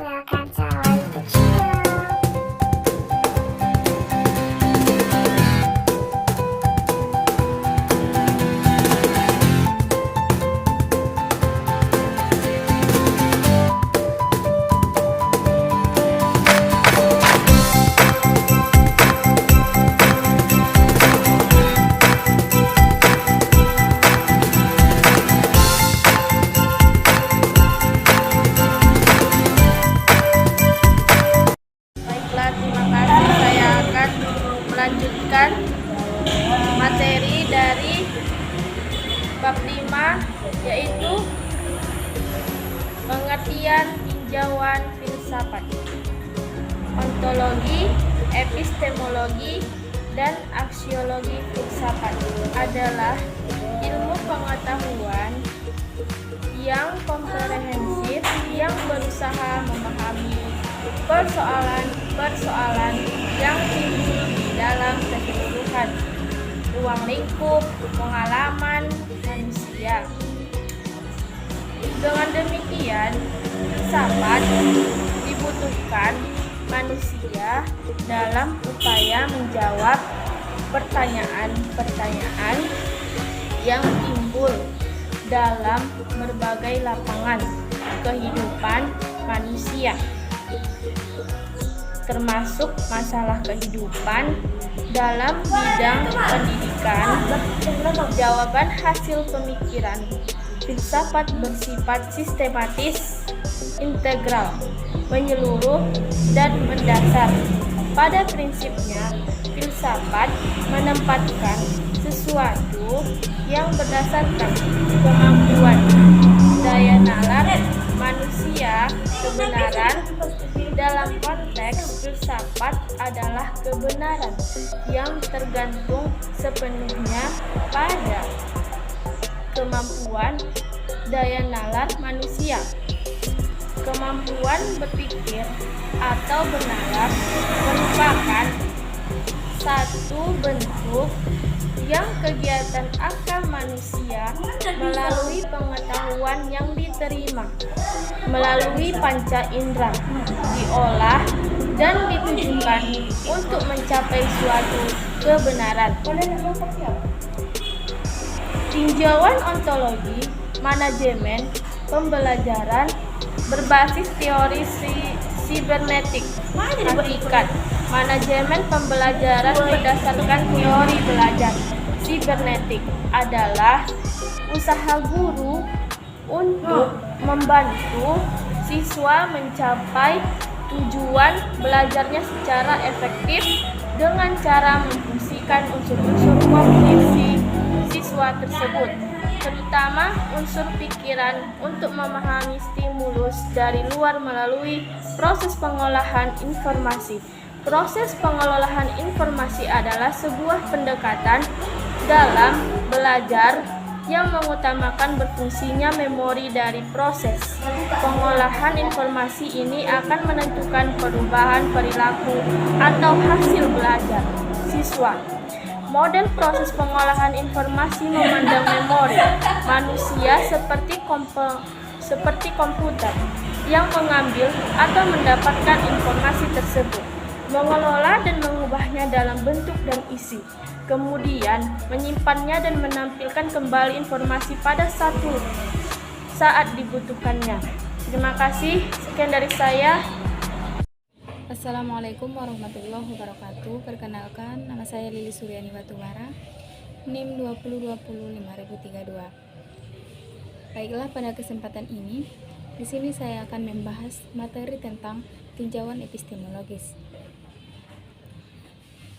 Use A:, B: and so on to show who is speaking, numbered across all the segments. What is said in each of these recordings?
A: Tempelkan cawan kecil.
B: Terima kasih. Saya akan melanjutkan materi dari bab 5, yaitu pengertian tinjauan filsafat, ontologi, epistemologi, dan aksiologi filsafat adalah ilmu pengetahuan yang komprehensif yang berusaha memahami persoalan-persoalan yang timbul di dalam keseluruhan ruang lingkup pengalaman manusia. Dengan demikian, filsafat dibutuhkan manusia dalam upaya menjawab pertanyaan-pertanyaan yang timbul dalam berbagai lapangan kehidupan manusia, termasuk masalah kehidupan dalam bidang pendidikan. Jawaban hasil pemikiran filsafat bersifat sistematis, integral, menyeluruh, dan mendasar. Pada prinsipnya, filsafat menempatkan sesuatu yang berdasarkan kemampuan daya nalar manusia. Kebenaran dalam konteks filsafat adalah kebenaran yang tergantung sepenuhnya pada kemampuan daya nalar manusia. Kemampuan berpikir atau bernalar merupakan satu bentuk yang kegiatan akal manusia melalui pengetahuan yang diterima melalui panca indera diolah dan ditujukan untuk mencapai suatu kebenaran. Tinjauan ontologi, manajemen pembelajaran berbasis teori sibernetik hakikat. Manajemen pembelajaran berdasarkan teori belajar sibernetik adalah usaha guru untuk membantu siswa mencapai tujuan belajarnya secara efektif dengan cara memfungsikan unsur-unsur kognisi siswa tersebut, terutama unsur pikiran untuk memahami stimulus dari luar melalui proses pengolahan informasi. Proses pengolahan informasi adalah sebuah pendekatan dalam belajar yang mengutamakan berfungsinya memori dari proses. Pengolahan informasi ini akan menentukan perubahan perilaku atau hasil belajar siswa. Model proses pengolahan informasi memandang memori manusia seperti komputer yang mengambil atau mendapatkan informasi tersebut, mengelola dan mengubahnya dalam bentuk dan isi, kemudian menyimpannya dan menampilkan kembali informasi pada satu saat dibutuhkannya. Terima kasih, sekian dari saya.
C: Assalamualaikum warahmatullahi wabarakatuh. Perkenalkan, nama saya Lili Suryani Batubara, NIM 2020532. Baiklah, pada kesempatan ini, di sini saya akan membahas materi tentang tinjauan epistemologis.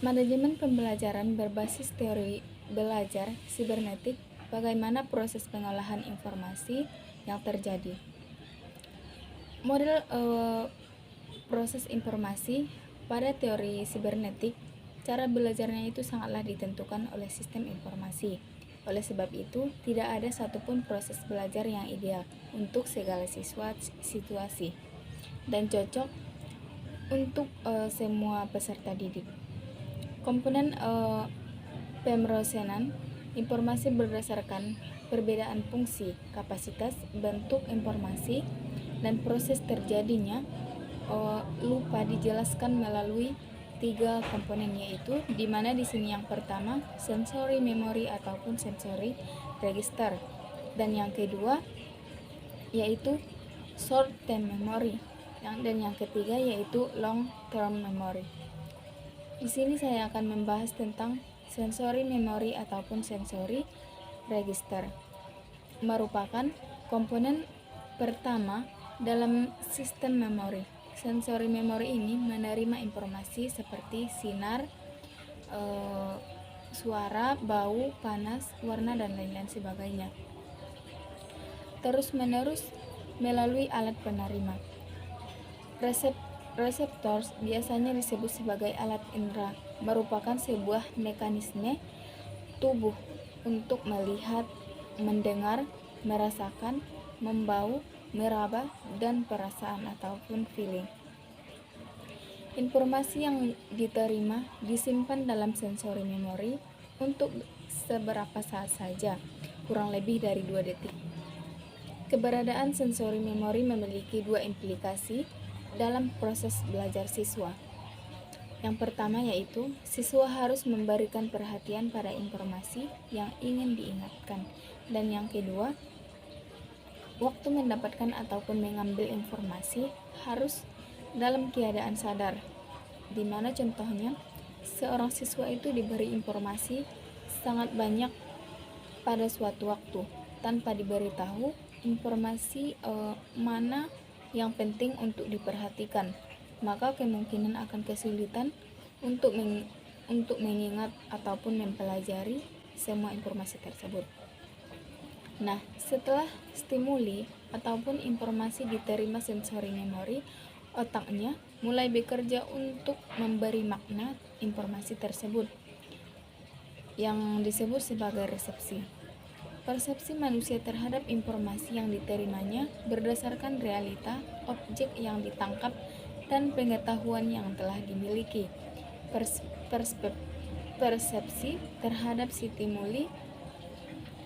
C: Manajemen pembelajaran berbasis teori belajar sibernetik, bagaimana proses pengolahan informasi yang terjadi. Model proses informasi pada teori sibernetik, cara belajarnya itu sangatlah ditentukan oleh sistem informasi. Oleh sebab itu, tidak ada satupun proses belajar yang ideal untuk segala situasi dan cocok untuk semua peserta didik. Komponen pemrosesan informasi berdasarkan perbedaan fungsi, kapasitas, bentuk informasi, dan proses terjadinya lupa dijelaskan melalui 3 komponen, yaitu di mana di sini yang pertama sensory memory ataupun sensory register, dan yang kedua yaitu short term memory, dan yang ketiga yaitu long term memory. Di sini saya akan membahas tentang sensory memory ataupun sensory register. Merupakan komponen pertama dalam sistem memori. Sensory memory ini menerima informasi seperti sinar, suara, bau, panas, warna, dan lain-lain sebagainya, terus-menerus melalui alat penerima. Reseptors biasanya disebut sebagai alat indera, merupakan sebuah mekanisme tubuh untuk melihat, mendengar, merasakan, membau, meraba, dan perasaan ataupun feeling. Informasi yang diterima disimpan dalam sensory memory untuk seberapa saat saja, kurang lebih dari 2 detik. Keberadaan sensory memory memiliki 2 implikasi dalam proses belajar siswa. Yang pertama yaitu siswa harus memberikan perhatian pada informasi yang ingin diingatkan, dan yang kedua, waktu mendapatkan ataupun mengambil informasi harus dalam keadaan sadar, di mana contohnya seorang siswa itu diberi informasi sangat banyak pada suatu waktu tanpa diberitahu informasi mana yang penting untuk diperhatikan, maka kemungkinan akan kesulitan untuk mengingat ataupun mempelajari semua informasi tersebut. Nah, setelah stimuli ataupun informasi diterima sensory memory, otaknya mulai bekerja untuk memberi makna informasi tersebut yang disebut sebagai resepsi. Persepsi manusia terhadap informasi yang diterimanya berdasarkan realita, objek yang ditangkap, dan pengetahuan yang telah dimiliki. Persepsi terhadap stimuli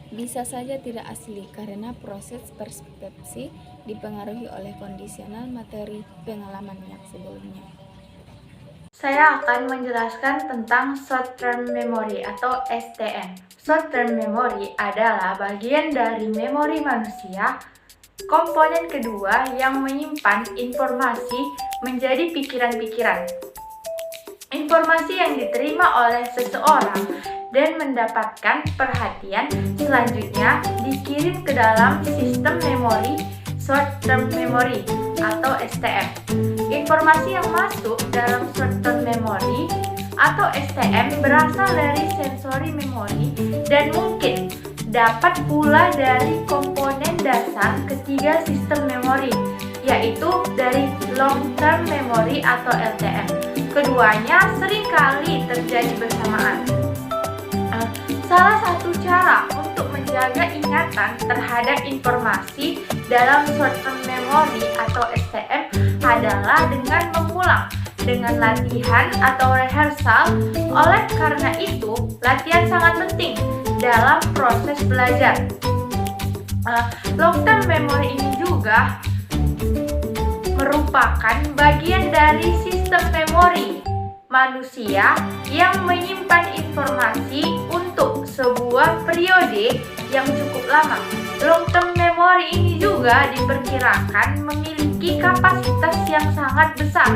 C: bisa saja tidak asli karena proses persepsi dipengaruhi oleh kondisional materi pengalaman yang sebelumnya.
D: Saya akan menjelaskan tentang short term memory atau STM. Short term memory adalah bagian dari memori manusia, komponen kedua yang menyimpan informasi menjadi pikiran-pikiran. Informasi yang diterima oleh seseorang dan mendapatkan perhatian selanjutnya dikirim ke dalam sistem memori short term memory atau STM. Informasi yang masuk dalam short term memory atau STM berasal dari sensory memory dan mungkin dapat pula dari komponen dasar ketiga sistem memori, yaitu dari long term memory atau LTM. Keduanya seringkali terjadi bersamaan. Salah satu cara untuk menjaga ingatan terhadap informasi dalam short term memory atau STM adalah dengan mengulang dengan latihan atau rehearsal. Oleh karena itu, latihan sangat penting dalam proses belajar. Long term memory ini juga merupakan bagian dari sistem memori manusia yang menyimpan informasi untuk sebuah periode yang cukup lama. Long term memory ini juga diperkirakan memiliki kapasitas yang sangat besar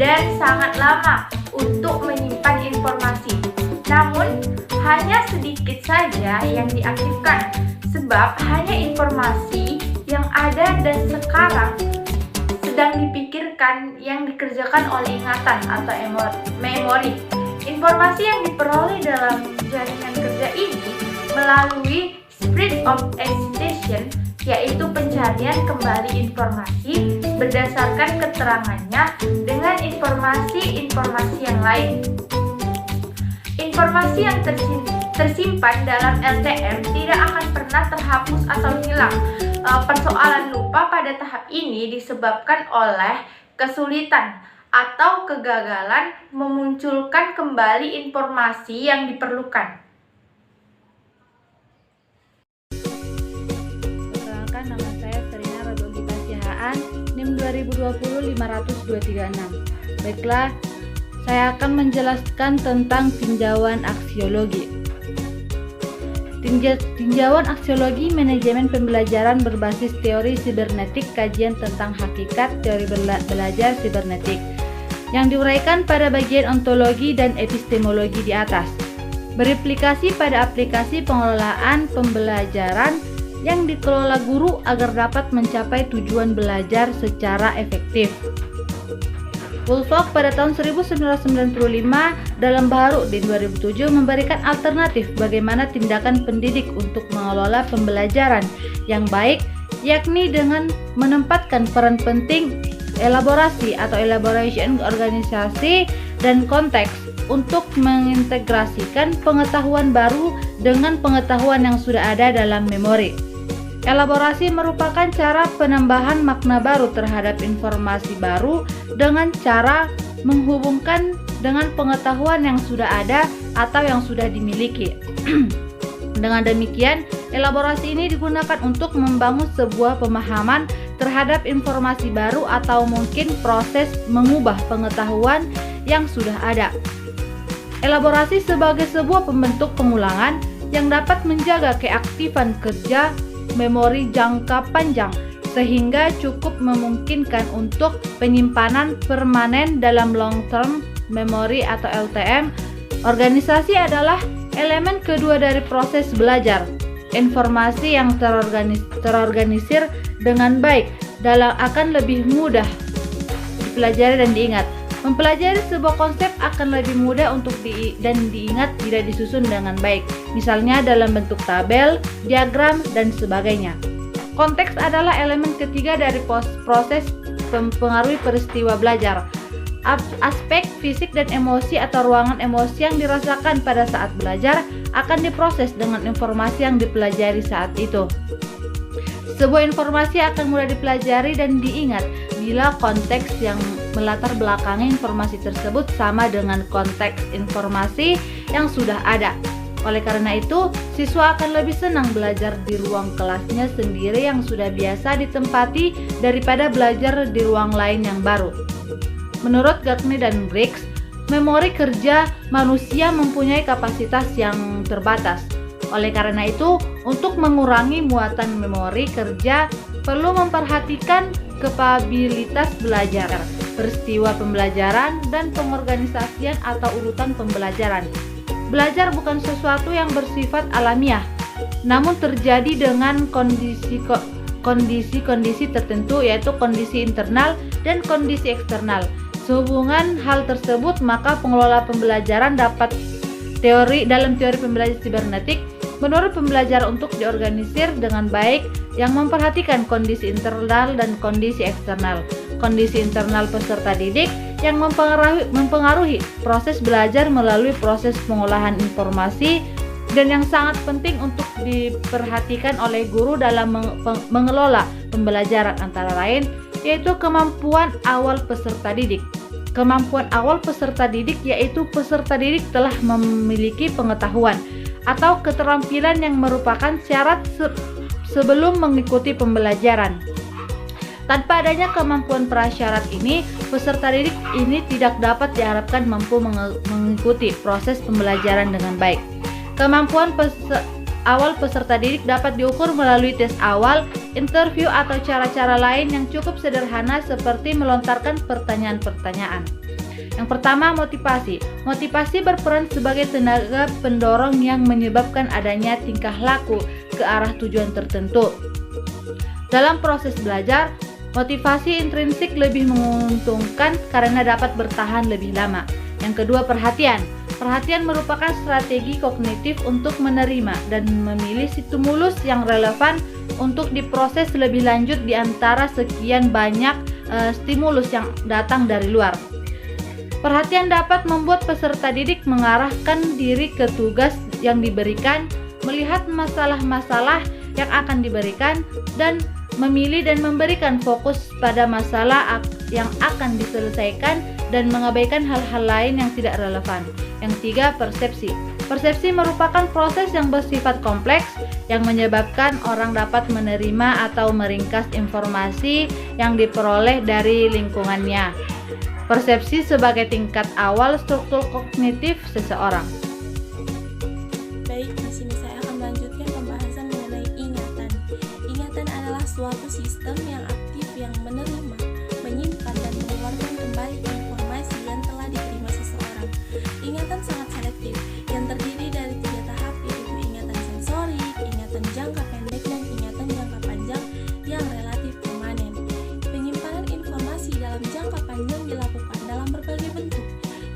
D: dan sangat lama untuk menyimpan informasi. Namun, hanya sedikit saja yang diaktifkan, sebab hanya informasi yang ada dan sekarang sedang dipikirkan yang dikerjakan oleh ingatan atau memori. Informasi yang diperoleh dalam jaringan kerja ini melalui speed of excitation, yaitu pencarian kembali informasi berdasarkan keterangannya dengan informasi-informasi yang lain. Informasi yang tersimpan dalam LTM tidak akan pernah terhapus atau hilang. Persoalan lupa pada tahap ini disebabkan oleh kesulitan atau kegagalan memunculkan kembali informasi yang diperlukan.
E: Perkenalkan, nama saya Serina Rodogita Sihaan, NIM NIM 2020-50236. Baiklah, saya akan menjelaskan tentang tinjauan aksiologi. Tinjauan aksiologi manajemen pembelajaran berbasis teori sibernetik, kajian tentang hakikat teori belajar sibernetik yang diuraikan pada bagian ontologi dan epistemologi di atas, beraplikasi pada aplikasi pengelolaan pembelajaran yang dikelola guru agar dapat mencapai tujuan belajar secara efektif. Woolfolk pada tahun 1995 dalam Baharudin 2007 memberikan alternatif bagaimana tindakan pendidik untuk mengelola pembelajaran yang baik, yakni dengan menempatkan peran penting elaborasi atau elaboration organisasi dan konteks untuk mengintegrasikan pengetahuan baru dengan pengetahuan yang sudah ada dalam memori. Elaborasi merupakan cara penambahan makna baru terhadap informasi baru dengan cara menghubungkan dengan pengetahuan yang sudah ada atau yang sudah dimiliki. Dengan demikian, elaborasi ini digunakan untuk membangun sebuah pemahaman terhadap informasi baru atau mungkin proses mengubah pengetahuan yang sudah ada. Elaborasi sebagai sebuah pembentuk pengulangan yang dapat menjaga keaktifan kerja memori jangka panjang sehingga cukup memungkinkan untuk penyimpanan permanen dalam long term memory atau LTM. Organisasi adalah elemen kedua dari proses belajar. Informasi yang terorganisir dengan baik akan lebih mudah dipelajari dan diingat. Mempelajari sebuah konsep akan lebih mudah untuk diingat bila disusun dengan baik, misalnya dalam bentuk tabel, diagram, dan sebagainya. Konteks adalah elemen ketiga dari proses mempengaruhi peristiwa belajar. Aspek fisik dan emosi atau ruangan emosi yang dirasakan pada saat belajar akan diproses dengan informasi yang dipelajari saat itu. Sebuah informasi akan mudah dipelajari dan diingat bila konteks yang melatar belakangi informasi tersebut sama dengan konteks informasi yang sudah ada. Oleh karena itu, siswa akan lebih senang belajar di ruang kelasnya sendiri yang sudah biasa ditempati daripada belajar di ruang lain yang baru. Menurut Gagne dan Briggs, memori kerja manusia mempunyai kapasitas yang terbatas. Oleh karena itu, untuk mengurangi muatan memori kerja perlu memperhatikan kapabilitas belajar, peristiwa pembelajaran, dan pengorganisasian atau urutan pembelajaran. Belajar bukan sesuatu yang bersifat alamiah, namun terjadi dengan kondisi-kondisi tertentu, yaitu kondisi internal dan kondisi eksternal. Sehubungan hal tersebut, maka pengelola pembelajaran dapat dalam teori pembelajaran sibernetik menurut pembelajaran untuk diorganisir dengan baik yang memperhatikan kondisi internal dan kondisi eksternal. Kondisi internal peserta didik yang mempengaruhi proses belajar melalui proses pengolahan informasi dan yang sangat penting untuk diperhatikan oleh guru dalam mengelola pembelajaran antara lain yaitu kemampuan awal peserta didik. Kemampuan awal peserta didik yaitu peserta didik telah memiliki pengetahuan atau keterampilan yang merupakan syarat sebelum mengikuti pembelajaran. Tanpa adanya kemampuan prasyarat ini, peserta didik ini tidak dapat diharapkan mampu mengikuti proses pembelajaran dengan baik. Kemampuan awal peserta didik dapat diukur melalui tes awal, interview atau cara-cara lain yang cukup sederhana seperti melontarkan pertanyaan-pertanyaan. Yang pertama, motivasi. Motivasi berperan sebagai tenaga pendorong yang menyebabkan adanya tingkah laku ke arah tujuan tertentu. Dalam proses belajar, motivasi intrinsik lebih menguntungkan karena dapat bertahan lebih lama. Yang kedua, perhatian. Perhatian merupakan strategi kognitif untuk menerima dan memilih stimulus yang relevan untuk diproses lebih lanjut di antara sekian banyak stimulus yang datang dari luar. Perhatian dapat membuat peserta didik mengarahkan diri ke tugas yang diberikan, melihat masalah-masalah yang akan diberikan, dan memilih dan memberikan fokus pada masalah yang akan diselesaikan dan mengabaikan hal-hal lain yang tidak relevan. Yang tiga, persepsi. Persepsi merupakan proses yang bersifat kompleks yang menyebabkan orang dapat menerima atau meringkas informasi yang diperoleh dari lingkungannya. Persepsi sebagai tingkat awal struktur kognitif seseorang.
B: Baik, di sini saya akan melanjutkan pembahasan mengenai ingatan. Ingatan adalah suatu sistem yang aktif yang menerima, menyimpan, dan mengeluarkan kembali informasi yang telah diterima seseorang. Ingatan sangat selektif, yang terdiri dari 3 tahap, yaitu ingatan sensorik, ingatan jangka pendek, dan ingatan jangka panjang yang relatif permanen. Penyimpanan informasi dalam jangka panjang dilakukan dalam berbagai bentuk,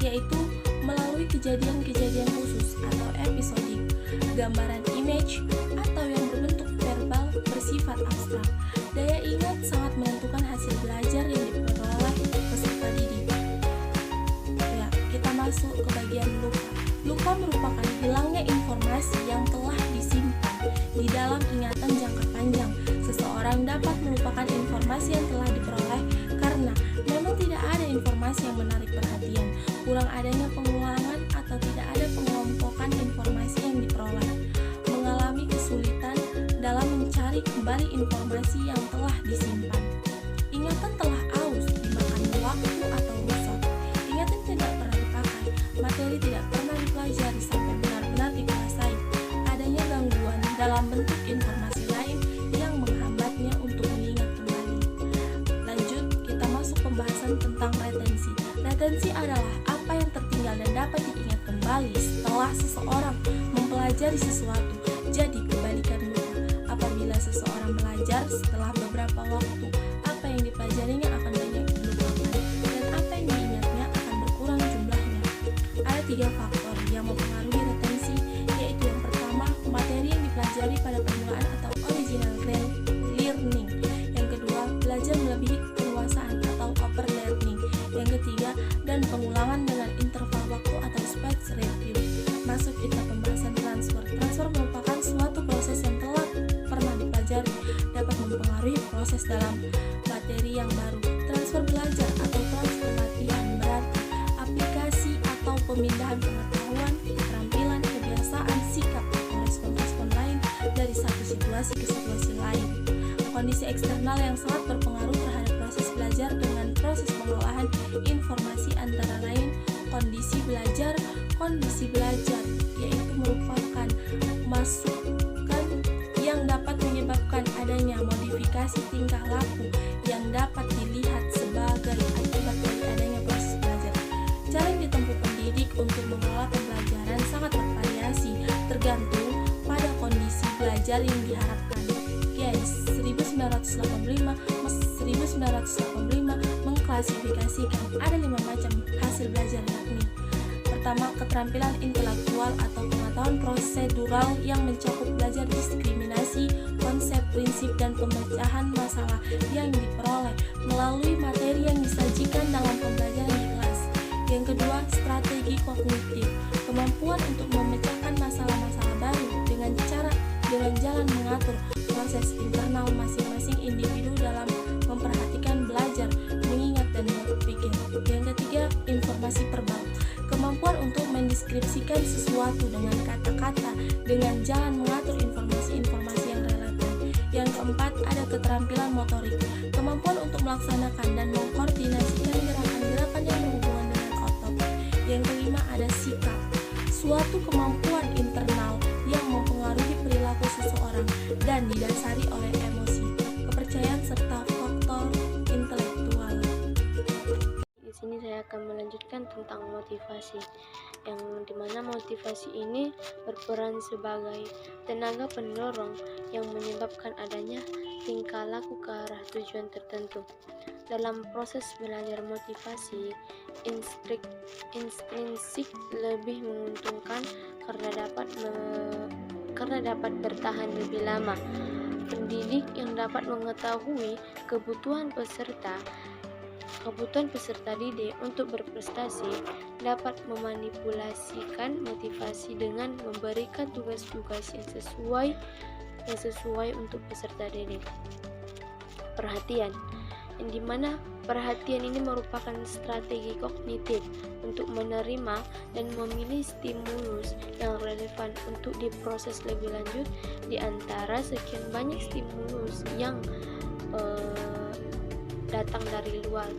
B: yaitu melalui kejadian-kejadian khusus atau episodik, gambaran image, atau yang berbentuk verbal bersifat abstrak. Daya ingat sangat menentukan hasil belajar yang diperoleh peserta didik. Ya, kita masuk ke bagian lupa. Lupa merupakan hilangnya informasi yang telah disimpan di dalam ingatan jangka panjang. Seseorang dapat melupakan informasi yang telah diperoleh karena memang tidak ada informasi yang menarik perhatian, kurang adanya pengulangan, atau tidak ada pengelompokan informasi yang diperoleh, mengalami kesulitan dalam mencari kembali informasi yang telah disimpan. Ingatan telah aus, dimakan waktu atau rusak. Ingatan tidak pernah dipakai, materi tidak pernah dipelajari sampai benar-benar dikuasai. Adanya gangguan dalam bentuk informasi lain yang menghambatnya untuk mengingat kembali. Lanjut, kita masuk pembahasan tentang retensi. Retensi adalah apa yang tertinggal dan dapat diingat kembali setelah seseorang mempelajari sesuatu. Jadi kebalikan lupa. Apabila seseorang belajar, setelah beberapa waktu, apa yang dipelajarinya akan banyak dilupakan dan apa yang diingatnya akan berkurang jumlahnya. Ada 3 faktor yang mempengaruhi retensi, yaitu yang pertama, materi yang dipelajari pada permulaan atau original learning. Yang kedua, belajar melebihi penguasaan atau overlearning. Yang ketiga, dan pengulangan dengan interval waktu atau space review. Masuk kita pembahasan transfer. Transfer merupakan suatu proses yang telah pernah dipelajari, dapat mempengaruhi proses dalam materi yang baru. Transfer belajar atau transfer latihan berarti aplikasi atau pemindahan pengetahuan, keterampilan, kebiasaan, sikap, atau respon-respon lain dari satu situasi ke situasi lain. Kondisi eksternal yang sangat berpengaruh terhadap proses belajar dengan proses pengolahan informasi antara lain kondisi belajar, yaitu merupakan masukan yang dapat menyebabkan adanya modifikasi tingkah laku yang dapat dilihat sebagai akibat dari adanya proses belajar. Cara yang ditempuh pendidik untuk mengelola pembelajaran sangat bervariasi, tergantung pada kondisi belajar yang diharapkan. Guys, 1985 mengklasifikasikan ada 5 macam hasil belajar, yakni pertama, keterampilan intelektual atau pengetahuan prosedural yang mencakup belajar diskriminasi, konsep, prinsip, dan pemecahan masalah yang diperoleh melalui materi yang disajikan dalam pembelajaran di kelas. Yang kedua, strategi kognitif, kemampuan untuk memecahkan masalah-masalah baru dengan jalan mengatur proses internal masing-masing individu dalam memperhatikan belajar, mengingat, dan berpikir. Yang ketiga, informasi verbal, kemampuan untuk mendeskripsikan sesuatu dengan kata-kata dengan jalan mengatur informasi-informasi yang relevan. Yang keempat, ada keterampilan motorik, kemampuan untuk melaksanakan dan mengkoordinasikan gerakan-gerakan yang berhubungan dengan otot. Yang kelima, ada sikap, suatu kemampuan internal yang mempengaruhi perilaku seseorang dan didasari oleh emosi, kepercayaan, serta faktor intelektual.
F: Di sini saya akan melanjutkan tentang motivasi, yang dimana motivasi ini berperan sebagai tenaga pendorong yang menyebabkan adanya tingkah laku ke arah tujuan tertentu. Dalam proses belajar motivasi, intrinsik lebih menguntungkan karena dapat bertahan lebih lama. Pendidik yang dapat mengetahui kebutuhan peserta didik untuk berprestasi dapat memanipulasikan motivasi dengan memberikan tugas-tugas yang sesuai untuk peserta didik. Perhatian, yang dimana Perhatian ini merupakan strategi kognitif untuk menerima dan memilih stimulus yang relevan untuk diproses lebih lanjut di antara sekian banyak stimulus yang datang dari luar.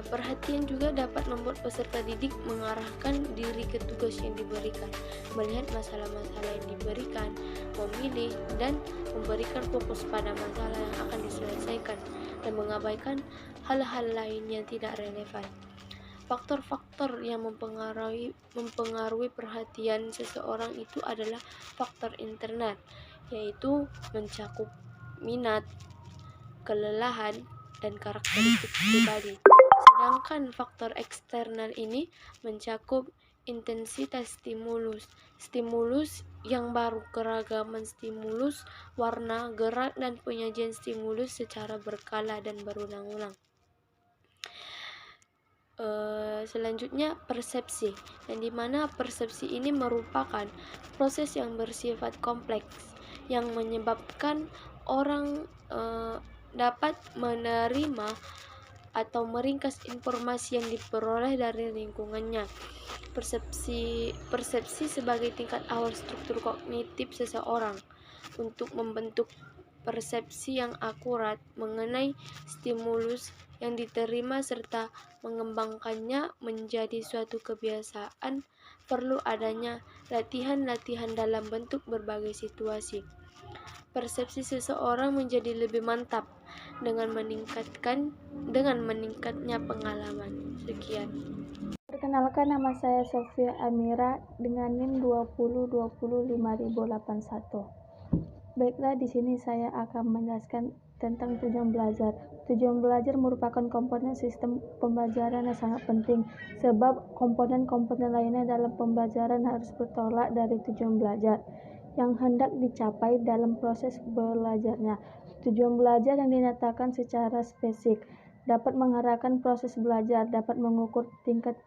F: Perhatian juga dapat membuat peserta didik mengarahkan diri ke tugas yang diberikan, melihat masalah-masalah yang diberikan, memilih dan memberikan fokus pada masalah yang akan diselesaikan, dan mengabaikan hal-hal lain yang tidak relevan. Faktor-faktor yang mempengaruhi perhatian seseorang itu adalah faktor internal, yaitu mencakup minat, kelelahan, dan karakteristik pribadi. Sedangkan faktor eksternal ini mencakup intensitas stimulus yang baru, keragaman stimulus, warna, gerak, dan penyajian stimulus secara berkala dan berulang-ulang. Selanjutnya persepsi, yang dimana persepsi ini merupakan proses yang bersifat kompleks yang menyebabkan orang dapat menerima atau meringkas informasi yang diperoleh dari lingkungannya. Persepsi sebagai tingkat awal struktur kognitif seseorang untuk membentuk persepsi yang akurat mengenai stimulus yang diterima serta mengembangkannya menjadi suatu kebiasaan, perlu adanya latihan-latihan dalam bentuk berbagai situasi. Persepsi seseorang menjadi lebih mantap dengan meningkatnya pengalaman. Sekian.
B: Perkenalkan, nama saya Sofia Amira dengan NIM 20205081. Baiklah, di sini saya akan menjelaskan tentang tujuan belajar. Tujuan belajar merupakan komponen sistem pembelajaran yang sangat penting, sebab komponen-komponen lainnya dalam pembelajaran harus bertolak dari tujuan belajar yang hendak dicapai dalam proses belajarnya. Tujuan belajar yang dinyatakan secara spesifik dapat mengarahkan proses belajar, dapat mengukur tingkat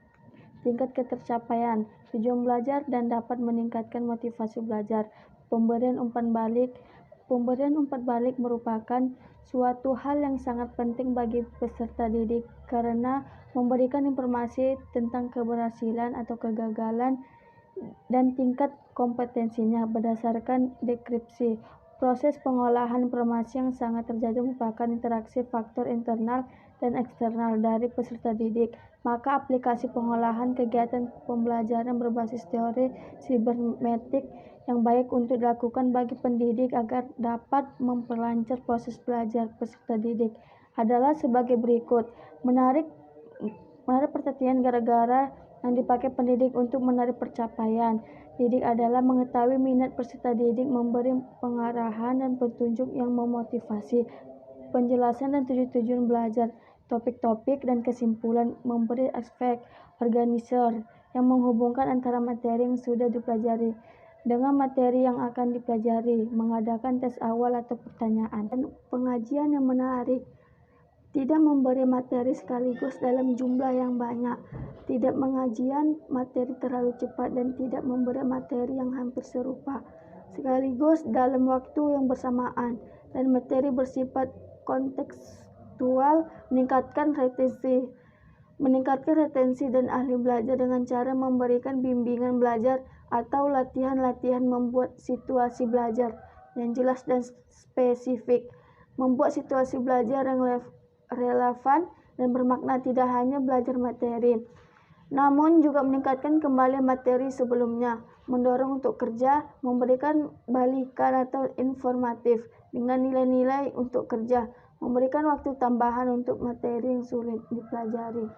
B: ketercapaian tujuan belajar, dan dapat meningkatkan motivasi belajar. Pemberian umpan balik merupakan suatu hal yang sangat penting bagi peserta didik karena memberikan informasi tentang keberhasilan atau kegagalan dan tingkat kompetensinya berdasarkan deskripsi. Proses pengolahan informasi yang sangat terjadi merupakan interaksi faktor internal dan eksternal dari peserta didik. Maka aplikasi pengolahan kegiatan pembelajaran berbasis teori sibernetik yang baik untuk dilakukan bagi pendidik agar dapat memperlancar proses belajar peserta didik adalah sebagai berikut. Menarik perhatian gara-gara yang dipakai pendidik untuk menarik pencapaian didik adalah mengetahui minat peserta didik, memberi pengarahan dan petunjuk yang memotivasi, penjelasan dan tujuan belajar, topik-topik dan kesimpulan, memberi aspek organisir yang menghubungkan antara materi yang sudah dipelajari dengan materi yang akan dipelajari, mengadakan tes awal atau pertanyaan, dan pengajian yang menarik. Tidak memberi materi sekaligus dalam jumlah yang banyak, tidak mengajian materi terlalu cepat, dan tidak memberi materi yang hampir serupa sekaligus dalam waktu yang bersamaan, dan materi bersifat kontekstual. Meningkatkan retensi dan ahli belajar dengan cara memberikan bimbingan belajar atau latihan-latihan membuat situasi belajar yang jelas dan spesifik, membuat situasi belajar yang relevan dan bermakna, tidak hanya belajar materi, namun juga meningkatkan kembali materi sebelumnya, mendorong untuk kerja, memberikan balikan atau informatif dengan nilai-nilai untuk kerja, memberikan waktu tambahan untuk materi yang sulit dipelajari,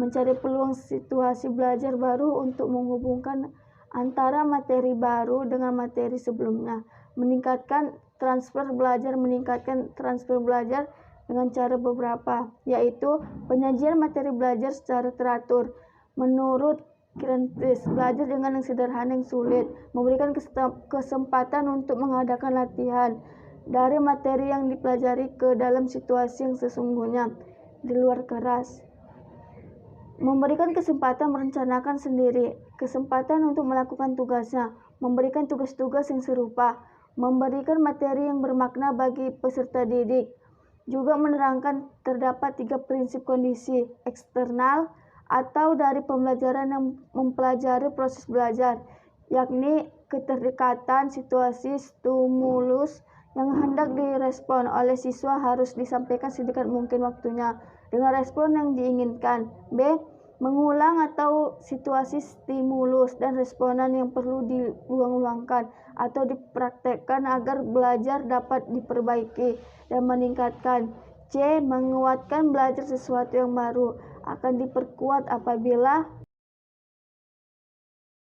B: mencari peluang situasi belajar baru untuk menghubungkan antara materi baru dengan materi sebelumnya, meningkatkan transfer belajar dengan cara beberapa, yaitu penyajian materi belajar secara teratur, menurut kritis, belajar dengan yang sederhana yang sulit, memberikan kesempatan untuk mengadakan latihan dari materi yang dipelajari ke dalam situasi yang sesungguhnya di luar kelas, memberikan kesempatan merencanakan sendiri, kesempatan untuk melakukan tugasnya, memberikan tugas-tugas yang serupa, memberikan materi yang bermakna bagi peserta didik,
G: juga menerangkan terdapat 3 prinsip kondisi eksternal atau dari pembelajaran yang mempelajari proses belajar, yakni keterdekatan situasi stimulus yang hendak direspon oleh siswa harus disampaikan sedekat mungkin waktunya dengan respon yang diinginkan. B. Mengulang atau situasi stimulus dan responan yang perlu diulang-ulangkan atau dipraktekkan agar belajar dapat diperbaiki dan meningkatkan. C. Menguatkan belajar sesuatu yang baru akan diperkuat apabila